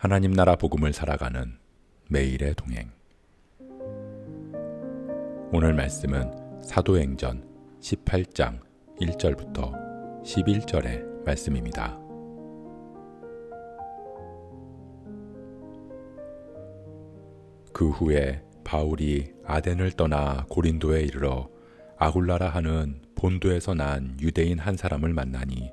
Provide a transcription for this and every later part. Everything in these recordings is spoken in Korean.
하나님 나라 복음을 살아가는 매일의 동행. 오늘 말씀은 사도행전 18장 1절부터 11절의 말씀입니다. 그 후에 바울이 아덴을 떠나 고린도에 이르러 아굴라라 하는 본도에서 난 유대인 한 사람을 만나니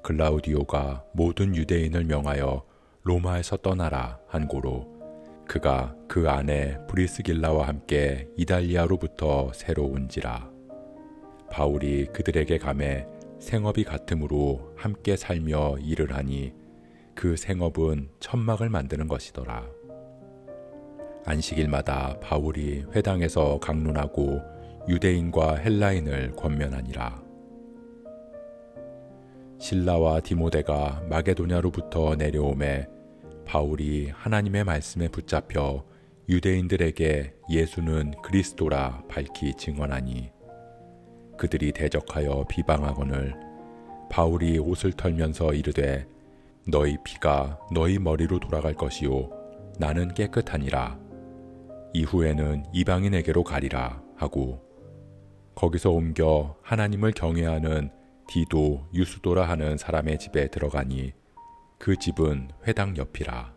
글라우디오가 모든 유대인을 명하여 로마에서 떠나라 한 고로 그가 그 안에 브리스길라와 함께 이달리아로부터 새로 온지라. 바울이 그들에게 가매 생업이 같으므로 함께 살며 일을 하니 그 생업은 천막을 만드는 것이더라. 안식일마다 바울이 회당에서 강론하고 유대인과 헬라인을 권면하니라. 실라와 디모데가 마게도냐로부터 내려오매 바울이 하나님의 말씀에 붙잡혀 유대인들에게 예수는 그리스도라 밝히 증언하니 그들이 대적하여 비방하거늘 바울이 옷을 털면서 이르되 너희 피가 너희 머리로 돌아갈 것이요 나는 깨끗하니라. 이후에는 이방인에게로 가리라 하고 거기서 옮겨 하나님을 경외하는 디도 유스도라 하는 사람의 집에 들어가니 그 집은 회당 옆이라.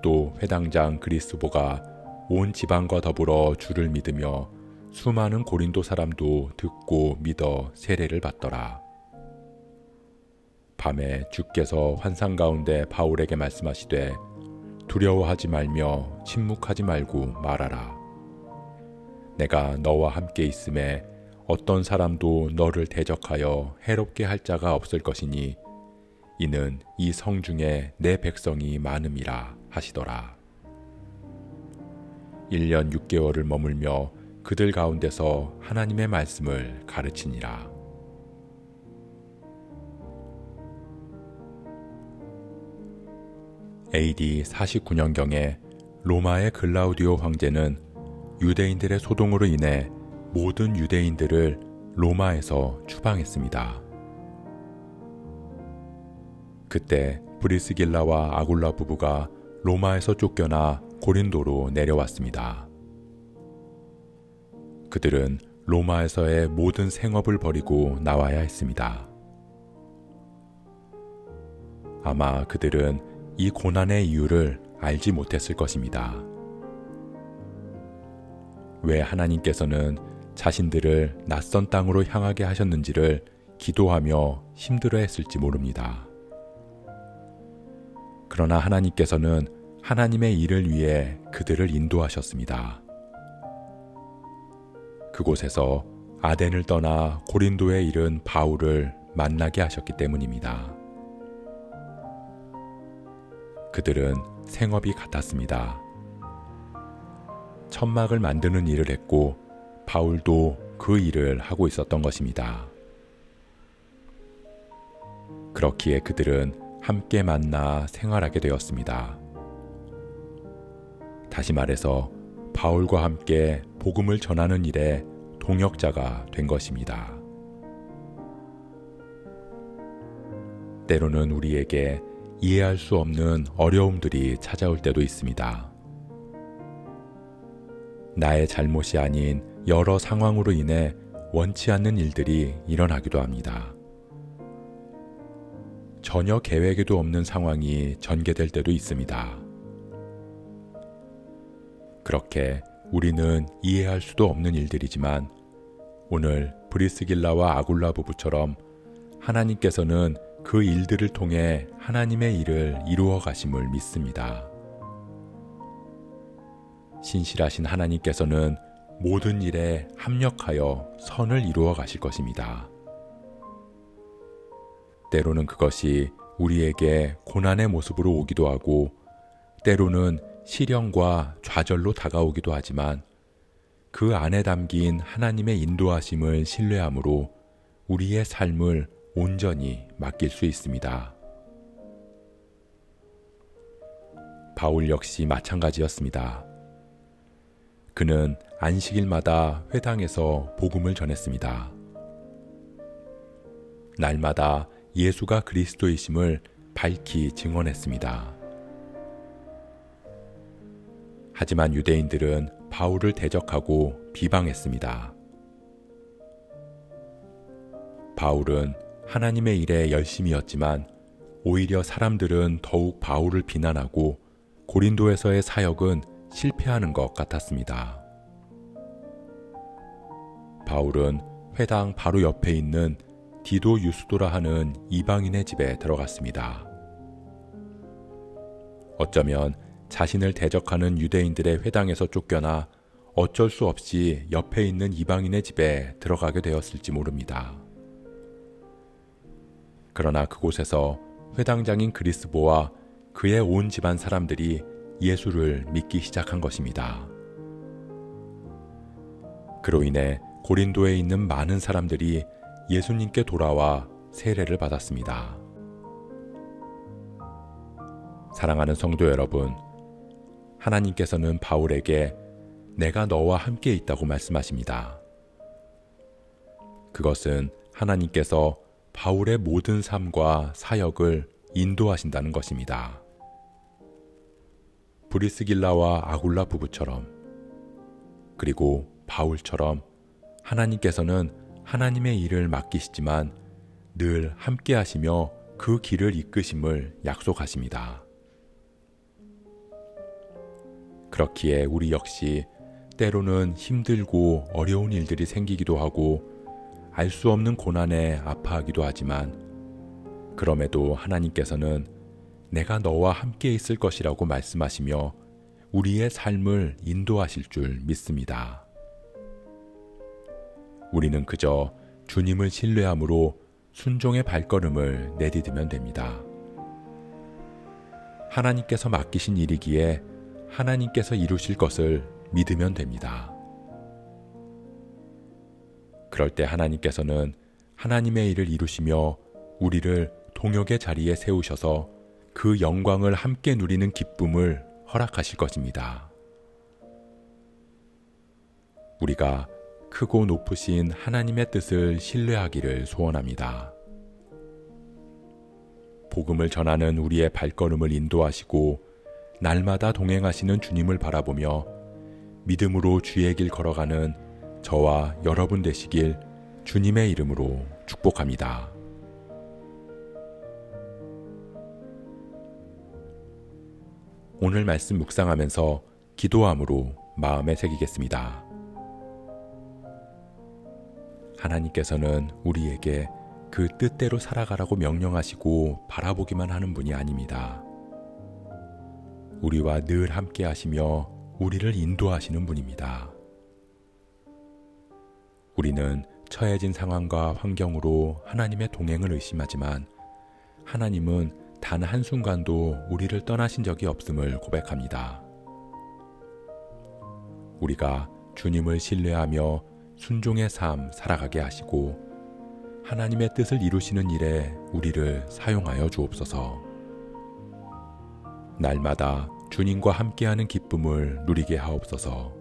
또 회당장 그리스보가 온 지방과 더불어 주를 믿으며 수많은 고린도 사람도 듣고 믿어 세례를 받더라. 밤에 주께서 환상 가운데 바울에게 말씀하시되 두려워하지 말며 침묵하지 말고 말하라. 내가 너와 함께 있음에 어떤 사람도 너를 대적하여 해롭게 할 자가 없을 것이니 이는 이 성 중에 내 백성이 많음이라 하시더라. 1년 6개월을 머물며 그들 가운데서 하나님의 말씀을 가르치니라. AD 49년경에 로마의 글라우디오 황제는 유대인들의 소동으로 인해 모든 유대인들을 로마에서 추방했습니다. 그때 브리스길라와 아굴라 부부가 로마에서 쫓겨나 고린도로 내려왔습니다. 그들은 로마에서의 모든 생업을 버리고 나와야 했습니다. 아마 그들은 이 고난의 이유를 알지 못했을 것입니다. 왜 하나님께서는 자신들을 낯선 땅으로 향하게 하셨는지를 기도하며 힘들어했을지 모릅니다. 그러나 하나님께서는 하나님의 일을 위해 그들을 인도하셨습니다. 그곳에서 아덴을 떠나 고린도에 이른 바울을 만나게 하셨기 때문입니다. 그들은 생업이 같았습니다. 천막을 만드는 일을 했고 바울도 그 일을 하고 있었던 것입니다. 그렇기에 그들은 함께 만나 생활하게 되었습니다. 다시 말해서 바울과 함께 복음을 전하는 일에 동역자가 된 것입니다. 때로는 우리에게 이해할 수 없는 어려움들이 찾아올 때도 있습니다. 나의 잘못이 아닌 여러 상황으로 인해 원치 않는 일들이 일어나기도 합니다. 전혀 계획에도 없는 상황이 전개될 때도 있습니다. 그렇게 우리는 이해할 수도 없는 일들이지만 오늘 브리스길라와 아굴라 부부처럼 하나님께서는 그 일들을 통해 하나님의 일을 이루어 가심을 믿습니다. 신실하신 하나님께서는 모든 일에 합력하여 선을 이루어 가실 것입니다. 때로는 그것이 우리에게 고난의 모습으로 오기도 하고 때로는 시련과 좌절로 다가오기도 하지만 그 안에 담긴 하나님의 인도하심을 신뢰함으로 우리의 삶을 온전히 맡길 수 있습니다. 바울 역시 마찬가지였습니다. 그는 안식일마다 회당에서 복음을 전했습니다. 날마다 예수가 그리스도이심을 밝히 증언했습니다. 하지만 유대인들은 바울을 대적하고 비방했습니다. 바울은 하나님의 일에 열심이었지만 오히려 사람들은 더욱 바울을 비난하고 고린도에서의 사역은 실패하는 것 같았습니다. 바울은 회당 바로 옆에 있는 디도 유스도라 하는 이방인의 집에 들어갔습니다. 어쩌면 자신을 대적하는 유대인들의 회당에서 쫓겨나 어쩔 수 없이 옆에 있는 이방인의 집에 들어가게 되었을지 모릅니다. 그러나 그곳에서 회당장인 그리스보와 그의 온 집안 사람들이 예수를 믿기 시작한 것입니다. 그로 인해 고린도에 있는 많은 사람들이 예수님께 돌아와 세례를 받았습니다. 사랑하는 성도 여러분, 하나님께서는 바울에게 내가 너와 함께 있다고 말씀하십니다. 그것은 하나님께서 바울의 모든 삶과 사역을 인도하신다는 것입니다. 브리스길라와 아굴라 부부처럼, 그리고 바울처럼 하나님께서는 하나님의 일을 맡기시지만 늘 함께 하시며 그 길을 이끄심을 약속하십니다. 그렇기에 우리 역시 때로는 힘들고 어려운 일들이 생기기도 하고 알 수 없는 고난에 아파하기도 하지만 그럼에도 하나님께서는 내가 너와 함께 있을 것이라고 말씀하시며 우리의 삶을 인도하실 줄 믿습니다. 우리는 그저 주님을 신뢰함으로 순종의 발걸음을 내디디면 됩니다. 하나님께서 맡기신 일이기에 하나님께서 이루실 것을 믿으면 됩니다. 그럴 때 하나님께서는 하나님의 일을 이루시며 우리를 동역의 자리에 세우셔서 그 영광을 함께 누리는 기쁨을 허락하실 것입니다. 우리가 크고 높으신 하나님의 뜻을 신뢰하기를 소원합니다. 복음을 전하는 우리의 발걸음을 인도하시고 날마다 동행하시는 주님을 바라보며 믿음으로 주의 길 걸어가는 저와 여러분 되시길 주님의 이름으로 축복합니다. 오늘 말씀 묵상하면서 기도함으로 마음에 새기겠습니다. 하나님께서는 우리에게 그 뜻대로 살아가라고 명령하시고 바라보기만 하는 분이 아닙니다. 우리와 늘 함께 하시며 우리를 인도하시는 분입니다. 우리는 처해진 상황과 환경으로 하나님의 동행을 의심하지만 하나님은 단 한순간도 우리를 떠나신 적이 없음을 고백합니다. 우리가 주님을 신뢰하며 순종의 삶 살아가게 하시고 하나님의 뜻을 이루시는 일에 우리를 사용하여 주옵소서. 날마다 주님과 함께하는 기쁨을 누리게 하옵소서.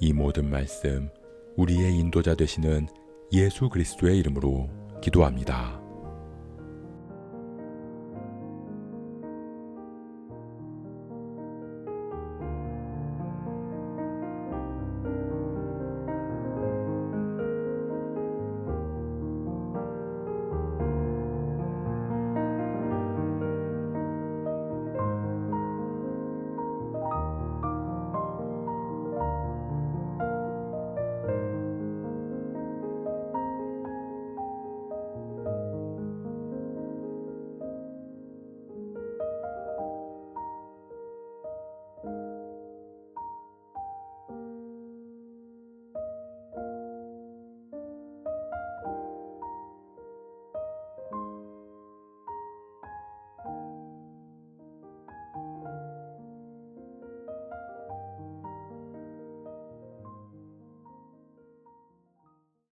이 모든 말씀 우리의 인도자 되시는 예수 그리스도의 이름으로 기도합니다.